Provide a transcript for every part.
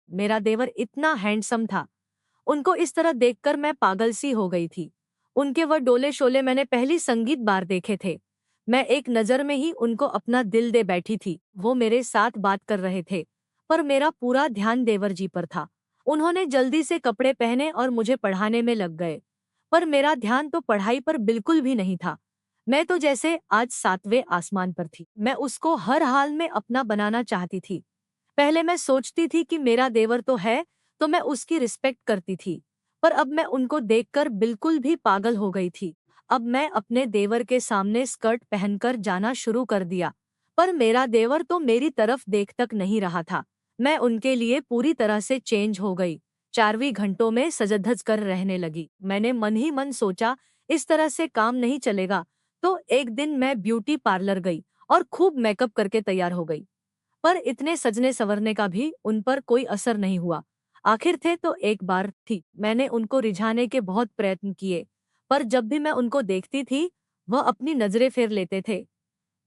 मेरा देवर इतना हैंडसम था। उनको इस तरह देखकर मैं पागल सी हो गई थी। उनके वह डोले शोले मैंने पहली संगीत बार देखे थे। मैं एक नज़र में ही उनको अपना दिल दे बैठी थी। वो मेरे साथ बात कर रहे थे, पर मेरा पूरा ध्यान देवर जी पर था। उन्होंने जल्दी से कपड़े पहने और मुझे पढ़ाने में लग गए, पर मेरा ध्यान तो पढ़ाई पर बिल्कुल भी नहीं था। मैं तो जैसे आज 7वें आसमान पर थी। मैं उसको हर हाल में अपना बनाना चाहती थी। पहले मैं सोचती थी कि मेरा देवर तो है, तो मैं उसकी रिस्पेक्ट करती थी। पर अब मैं उनको देखकर बिल्कुल भी पागल हो गई थी। अब मैं अपने देवर के सामने स्कर्ट पहनकर जाना शुरू कर दिया, पर मेरा देवर तो मेरी तरफ देख तक नहीं रहा था। मैं उनके लिए पूरी तरह से चेंज हो गई। 4वीं घंटों में सजधज कर रहने लगी। मैंने मन ही मन सोचा, इस तरह से काम नहीं चलेगा। तो एक दिन मैं ब्यूटी पार्लर गई और खूब मेकअप करके तैयार हो गई। पर इतने सजने संवरने का भी उन पर कोई असर नहीं हुआ। आखिर थे तो एक बार थी। मैंने उनको रिझाने के बहुत प्रयत्न किए, पर जब भी मैं उनको देखती थी, वह अपनी नजरें फेर लेते थे।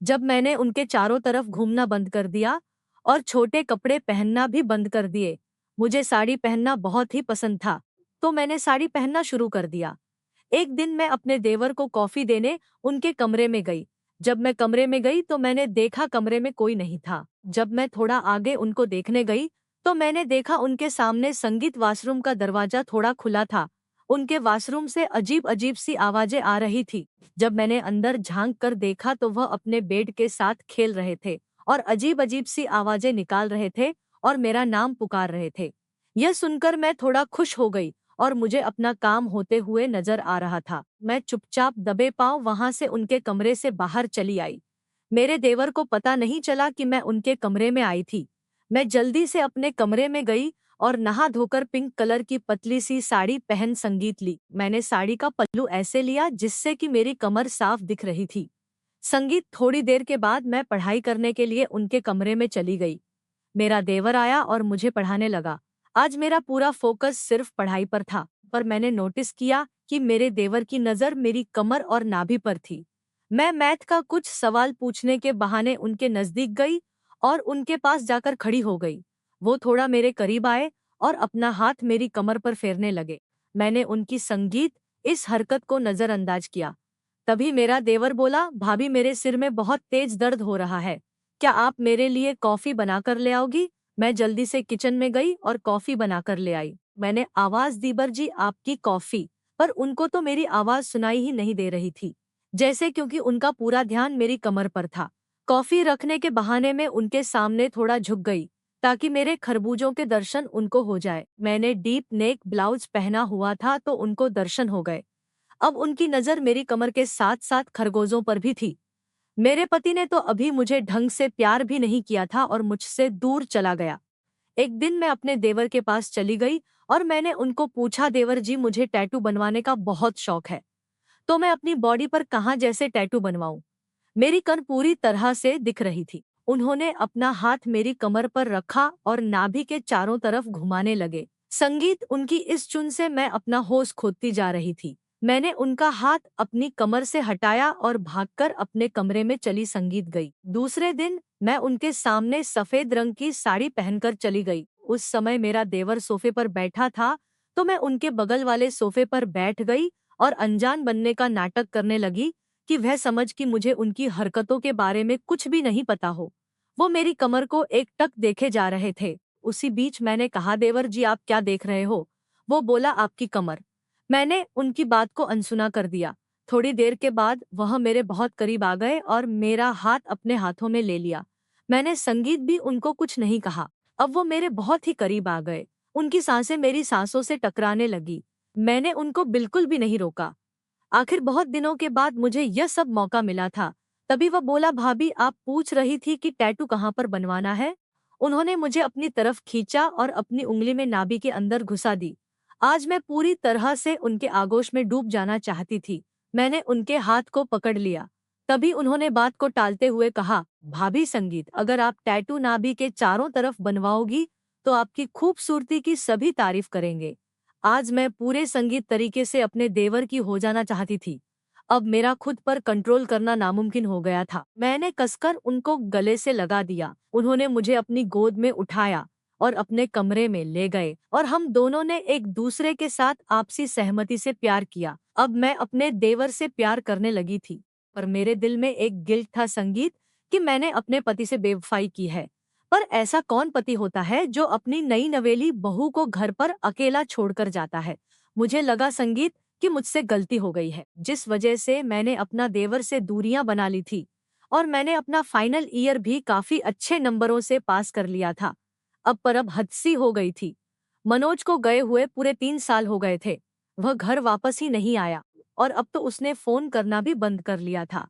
जब मैंने उनके चारों तरफ घूमना बंद कर दिया और छोटे कपड़े पहनना भी बंद कर दिए, मुझे साड़ी पहनना बहुत ही पसंद था, तो मैंने साड़ी पहनना शुरू कर दिया। एक दिन मैं अपने देवर को कॉफी देने उनके कमरे में गई। जब मैं कमरे में गई तो मैंने देखा कमरे में कोई नहीं था। जब मैं थोड़ा आगे उनको देखने गई तो मैंने देखा उनके सामने संगीत वाशरूम का दरवाजा थोड़ा खुला था। उनके वाशरूम से अजीब अजीब सी आवाजें आ रही थी। जब मैंने अंदर झांक कर देखा तो वह अपने बेड के साथ खेल रहे थे और अजीब अजीब सी आवाजें निकाल रहे थे और मेरा नाम पुकार रहे थे। यह सुनकर मैं थोड़ा खुश हो गई और मुझे अपना काम होते हुए नजर आ रहा था। मैं चुपचाप दबे पांव वहां से उनके कमरे से बाहर चली आई। मेरे देवर को पता नहीं चला कि मैं उनके कमरे में आई थी। मैं जल्दी से अपने कमरे में गई और नहा धोकर पिंक कलर की पतली सी साड़ी पहन संगीत ली। मैंने साड़ी का पल्लू ऐसे लिया जिससे कि मेरी कमर साफ दिख रही थी। संगीत थोड़ी देर के बाद मैं पढ़ाई करने के लिए उनके कमरे में चली गई। मेरा देवर आया और मुझे पढ़ाने लगा। आज मेरा पूरा फोकस सिर्फ पढ़ाई पर था, पर मैंने नोटिस किया कि मेरे देवर की नज़र मेरी कमर और नाभि पर थी। मैं मैथ का कुछ सवाल पूछने के बहाने उनके नज़दीक गई और उनके पास जाकर खड़ी हो गई। वो थोड़ा मेरे करीब आए और अपना हाथ मेरी कमर पर फेरने लगे। मैंने उनकी संगीत इस हरकत को नज़रअंदाज किया। तभी मेरा देवर बोला, भाभी मेरे सिर में बहुत तेज दर्द हो रहा है, क्या आप मेरे लिए कॉफी बनाकर ले आओगी? मैं जल्दी से किचन में गई और कॉफी बनाकर ले आई। मैंने आवाज दी, बर जी आपकी कॉफी, पर उनको तो मेरी आवाज सुनाई ही नहीं दे रही थी, जैसे क्योंकि उनका पूरा ध्यान मेरी कमर पर था। कॉफी रखने के बहाने में उनके सामने थोड़ा झुक गई ताकि मेरे खरबूजों के दर्शन उनको हो जाए। मैंने डीप नेक ब्लाउज पहना हुआ था तो उनको दर्शन हो गए। अब उनकी नजर मेरी कमर के साथ साथ खरगोशों पर भी थी। मेरे पति ने तो अभी मुझे ढंग से प्यार भी नहीं किया था और मुझसे दूर चला गया। एक दिन मैं अपने देवर के पास चली गई और मैंने उनको पूछा, देवर जी मुझे टैटू बनवाने का बहुत शौक है, तो मैं अपनी बॉडी पर कहाँ जैसे टैटू बनवाऊं? मेरी कन पूरी तरह से दिख रही थी। उन्होंने अपना हाथ मेरी कमर पर रखा और नाभि के चारों तरफ घुमाने लगे। संगीत उनकी इस चुन से मैं अपना होश खोती जा रही थी। मैंने उनका हाथ अपनी कमर से हटाया और भागकर अपने कमरे में चली संगीत गई। दूसरे दिन मैं उनके सामने सफेद रंग की साड़ी पहनकर चली गई। उस समय मेरा देवर सोफे पर बैठा था, तो मैं उनके बगल वाले सोफे पर बैठ गई और अनजान बनने का नाटक करने लगी कि वह समझ कि मुझे उनकी हरकतों के बारे में कुछ भी नहीं पता हो। वो मेरी कमर को एकटक देखे जा रहे थे। उसी बीच मैंने कहा, देवर जी आप क्या देख रहे हो? वो बोला, आपकी कमर। मैंने उनकी बात को अनसुना कर दिया। थोड़ी देर के बाद वह मेरे बहुत करीब आ गए और मेरा हाथ अपने हाथों में ले लिया। मैंने संगीत भी उनको कुछ नहीं कहा। अब वो मेरे बहुत ही करीब आ गए। उनकी सांसें मेरी सांसों से टकराने लगी। मैंने उनको बिल्कुल भी नहीं रोका। आखिर बहुत दिनों के बाद मुझे यह सब मौका मिला था। तभी वह बोला, भाभी आप पूछ रही थी कि टैटू कहाँ पर बनवाना है? उन्होंने मुझे अपनी तरफ खींचा और अपनी उंगली में नाभि के अंदर घुसा दी। आज मैं पूरी तरह से उनके आगोश में डूब जाना चाहती थी। मैंने उनके हाथ को पकड़ लिया। तभी उन्होंने बात को टालते हुए कहा, भाभी संगीत अगर आप टैटू नाभि के चारों तरफ बनवाओगी तो आपकी खूबसूरती की सभी तारीफ करेंगे। आज मैं पूरे संगीत तरीके से अपने देवर की हो जाना चाहती थी। अब मेरा खुद पर कंट्रोल करना नामुमकिन हो गया था। मैंने कसकर उनको गले से लगा दिया। उन्होंने मुझे अपनी गोद में उठाया और अपने कमरे में ले गए और हम दोनों ने एक दूसरे के साथ आपसी सहमति से प्यार किया। अब मैं अपने देवर से प्यार करने लगी थी, पर मेरे दिल में एक गिल्ट था संगीत कि मैंने अपने पति से बेवफाई की है। पर ऐसा कौन पति होता है जो अपनी नई नवेली बहू को घर पर अकेला छोड़कर जाता है। मुझे लगा संगीत कि मुझसे गलती हो गई है, जिस वजह से मैंने अपना देवर से दूरियां बना ली थी और मैंने अपना फाइनल ईयर भी काफी अच्छे नंबरों से पास कर लिया था। अब हद सी हो गई थी। मनोज को गए हुए पूरे 3 साल हो गए थे। वह घर वापस ही नहीं आया और अब तो उसने फोन करना भी बंद कर लिया था।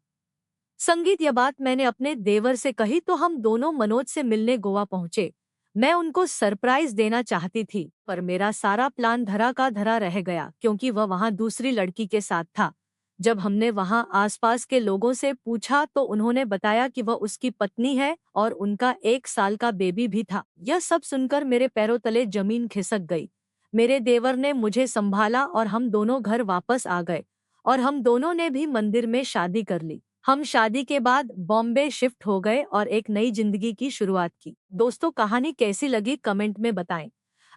संगीत, यह बात मैंने अपने देवर से कही तो हम दोनों मनोज से मिलने गोवा पहुंचे। मैं उनको सरप्राइज देना चाहती थी, पर मेरा सारा प्लान धरा का धरा रह गया क्योंकि वह वहां दूसरी लड़की के साथ था। जब हमने वहां आसपास के लोगों से पूछा तो उन्होंने बताया कि वह उसकी पत्नी है और उनका 1 साल का बेबी भी था। यह सब सुनकर मेरे पैरों तले जमीन खिसक गई। मेरे देवर ने मुझे संभाला और हम दोनों घर वापस आ गए और हम दोनों ने भी मंदिर में शादी कर ली। हम शादी के बाद बॉम्बे शिफ्ट हो गए और एक नई जिंदगी की शुरुआत की। दोस्तों, कहानी कैसी लगी कमेंट में बताएं।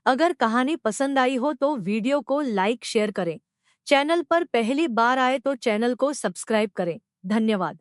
अगर कहानी पसंद आई हो तो वीडियो को लाइक शेयर करें। चैनल पर पहली बार आए तो चैनल को सब्सक्राइब करें। धन्यवाद।